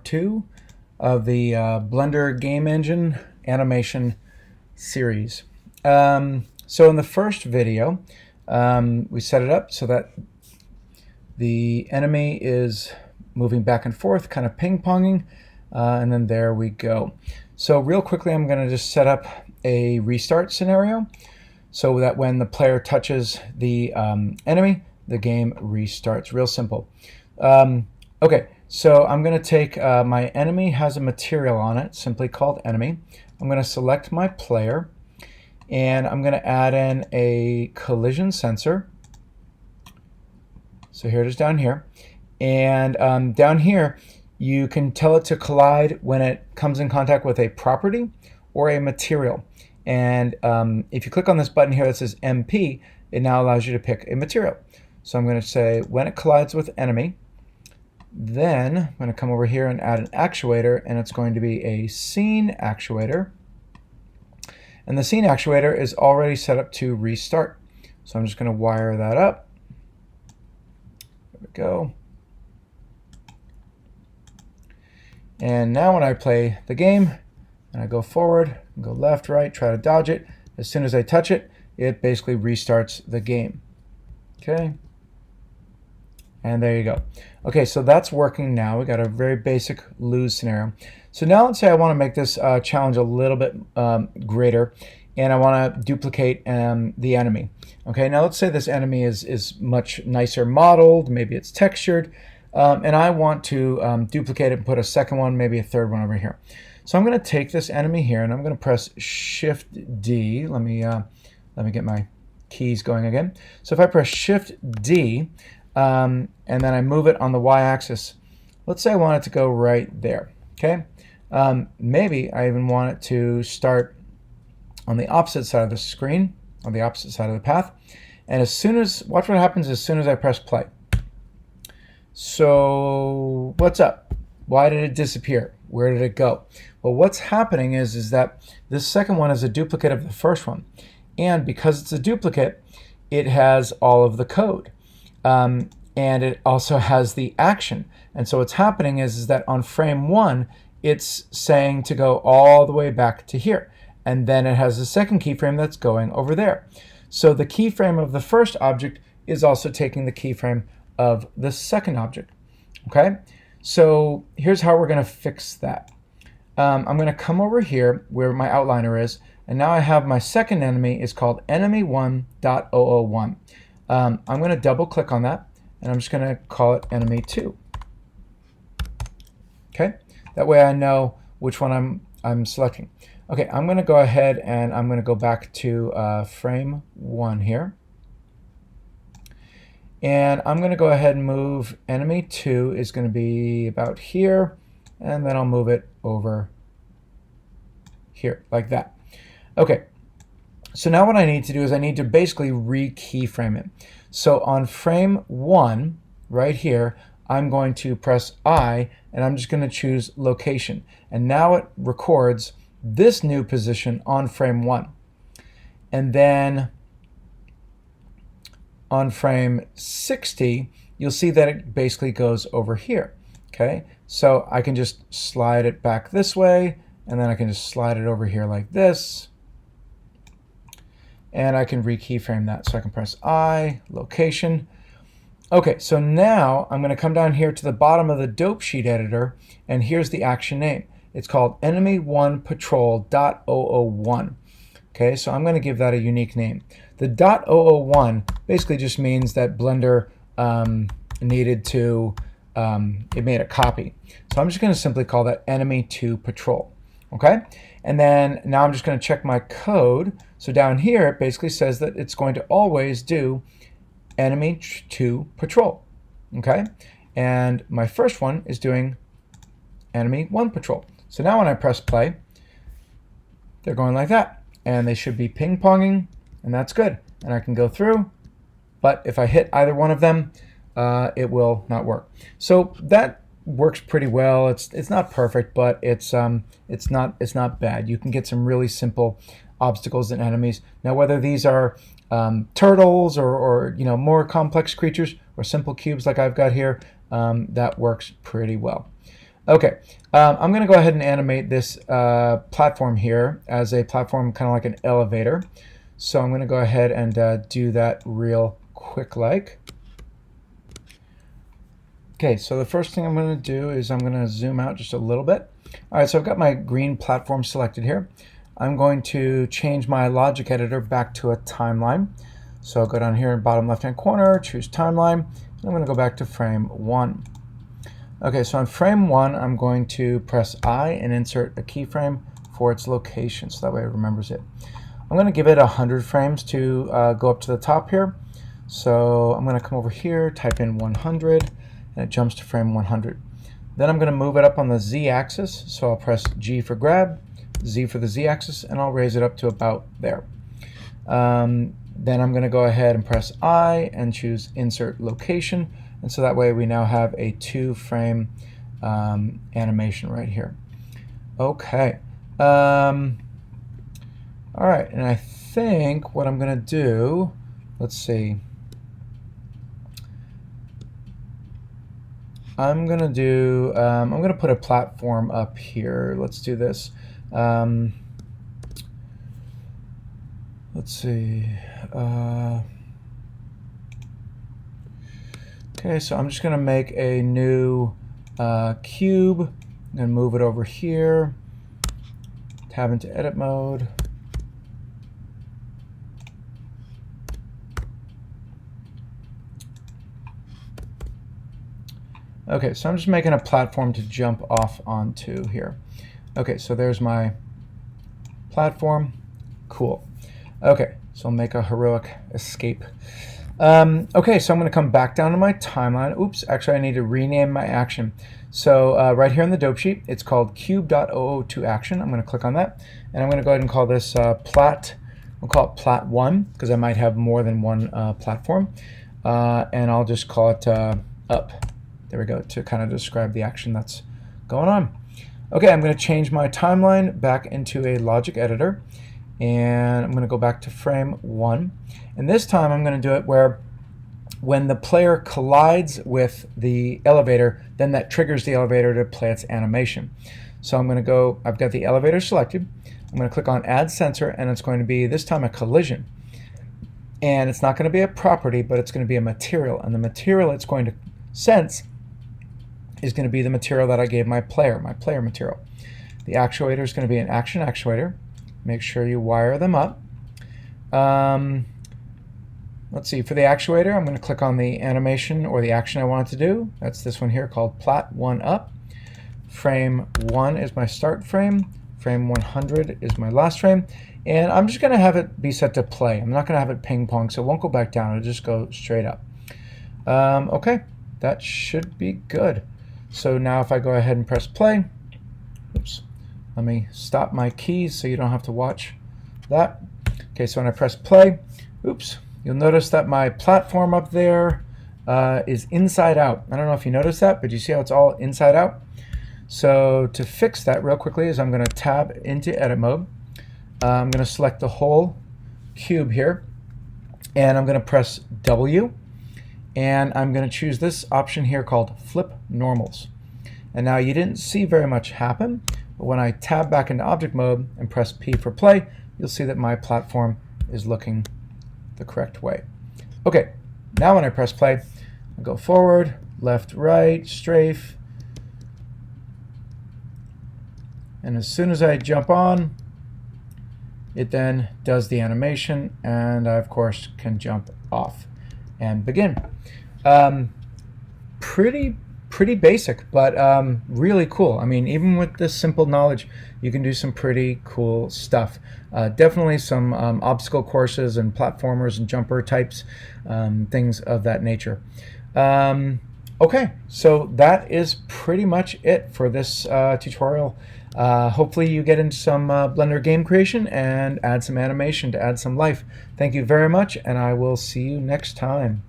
2 of the Blender Game Engine animation series. So in the first video, we set it up so that the enemy is moving back and forth, kind of ping-ponging, and then there we go. So real quickly, I'm going to just set up a restart scenario so that when the player touches the enemy, the game restarts. Real simple. Okay, so I'm going to take my enemy has a material on it, simply called enemy. I'm going to select my player, and I'm going to add in a collision sensor. So here it is down here. And down here, you can tell it to collide when it comes in contact with a property or a material. And if you click on this button here that says MP, it now allows you to pick a material. So I'm going to say when it collides with enemy, then I'm going to come over here and add an actuator, and it's going to be a scene actuator. And the scene actuator is already set up to restart. So I'm just going to wire that up. There we go. And now when I play the game, and I go forward, go left, right, try to dodge it, as soon as I touch it, it basically restarts the game. Okay. And there you go. Okay, so that's working now. We got a very basic lose scenario. So now let's say I want to make this challenge a little bit greater, and I want to duplicate the enemy. Okay, now let's say this enemy is much nicer modeled, maybe it's textured, and I want to duplicate it and put a second one, maybe a third one over here. So I'm going to take this enemy here, and I'm going to press Shift D. Let me get my keys going again. So if I press Shift D, and then I move it on the y-axis. Let's say I want it to go right there. Okay, maybe I even want it to start on the opposite side of the screen, on the opposite side of the path. And as soon as, watch what happens as soon as I press play. So what's up? Why did it disappear? Where did it go? Well, what's happening is that this second one is a duplicate of the first one. And because it's a duplicate, it has all of the code. And it also has the action. And so what's happening is that on frame 1, it's saying to go all the way back to here. And then it has a second keyframe that's going over there. So the keyframe of the first object is also taking the keyframe of the second object. Okay? So here's how we're going to fix that. I'm going to come over here where my outliner is, and now I have my second enemy is called enemy1.001. I'm going to double click on that, and I'm just going to call it enemy2. Okay, that way I know which one I'm selecting. Okay, I'm going to go ahead and I'm going to go back to frame 1 here. And I'm going to go ahead and move enemy2 is going to be about here, and then I'll move it over here like that. Okay, so now what I need to do is I need to basically re-keyframe it. So on frame 1 right here, I'm going to press I, and I'm just going to choose location. And now it records this new position on frame 1. And then on frame 60, you'll see that it basically goes over here. Okay, so I can just slide it back this way, and then I can just slide it over here like this. And I can re-keyframe that. So I can press I, location. Okay, so now I'm going to come down here to the bottom of the dope sheet editor, and here's the action name. It's called enemy1patrol.001. Okay, so I'm going to give that a unique name. The .001 basically just means that Blender needed to, it made a copy. So I'm just going to simply call that enemy2patrol. Okay, and then now I'm just going to check my code. So down here it basically says that it's going to always do enemy2patrol. Okay, and my first one is doing enemy1patrol. So now when I press play, they're going like that, and they should be ping-ponging, and that's good. And I can go through, but if I hit either one of them, it will not work. So that works pretty well. It's not perfect, but it's not bad. You can get some really simple obstacles and enemies. Now, whether these are turtles or more complex creatures or simple cubes like I've got here, that works pretty well. Okay, I'm going to go ahead and animate this platform here as a platform, kind of like an elevator. So I'm going to go ahead and do that real quick like. Okay, so the first thing I'm going to do is I'm going to zoom out just a little bit. All right, so I've got my green platform selected here. I'm going to change my logic editor back to a timeline. So I'll go down here in bottom left-hand corner, choose timeline, and I'm going to go back to frame 1. Okay, so on frame 1, I'm going to press I and insert a keyframe for its location, so that way it remembers it. I'm going to give it 100 frames to go up to the top here. So I'm going to come over here, type in 100, and it jumps to frame 100. Then I'm going to move it up on the Z-axis, so I'll press G for grab, Z for the Z-axis, and I'll raise it up to about there. Then I'm going to go ahead and press I and choose Insert Location, and so that way we now have a 2-frame animation right here. Okay. All right, and I think what I'm going to do, let's see. I'm going to put a platform up here. Let's do this. Let's see. Okay, so I'm just going to make a new cube. I'm going to move it over here. Tab into edit mode. Okay, so I'm just making a platform to jump off onto here. Okay, so there's my platform. Cool. Okay, so I'll make a heroic escape. Okay, so I'm going to come back down to my timeline. Oops, actually I need to rename my action. So right here in the dope sheet, it's called cube.002 action. I'm going to click on that, and I'm going to go ahead and call this plat. We'll call it plat 1 because I might have more than one platform, and I'll just call it up. There we go, to kind of describe the action that's going on. Okay, I'm going to change my timeline back into a logic editor, and I'm going to go back to frame 1. And this time I'm going to do it where when the player collides with the elevator, then that triggers the elevator to play its animation. So I'm going to go, I've got the elevator selected. I'm going to click on Add Sensor, and it's going to be this time a collision. And it's not going to be a property, but it's going to be a material. And the material it's going to sense is going to be the material that I gave my player material. The actuator is going to be an action actuator. Make sure you wire them up. Let's see, for the actuator, I'm going to click on the animation or the action I want it to do. That's this one here called plat 1 up. Frame 1 is my start frame. Frame 100 is my last frame. And I'm just going to have it be set to play. I'm not going to have it ping pong, so it won't go back down. It'll just go straight up. Okay, that should be good. So now if I go ahead and press play, oops, let me stop my keys so you don't have to watch that. Okay, so when I press play, oops, you'll notice that my platform up there is inside out. I don't know if you noticed that, but you see how it's all inside out? So to fix that real quickly is I'm going to tab into edit mode. I'm going to select the whole cube here, and I'm going to press W. And I'm going to choose this option here called Flip Normals. And now you didn't see very much happen, but when I tab back into object mode and press P for play, you'll see that my platform is looking the correct way. Okay, now when I press play, I go forward, left, right, strafe. And as soon as I jump on, it then does the animation, and I, of course, can jump off and begin. Pretty basic, but really cool. I mean, even with this simple knowledge, you can do some pretty cool stuff. Definitely some obstacle courses and platformers and jumper types, things of that nature. Okay, so that is pretty much it for this tutorial. Hopefully you get into some Blender game creation and add some animation to add some life. Thank you very much, and I will see you next time.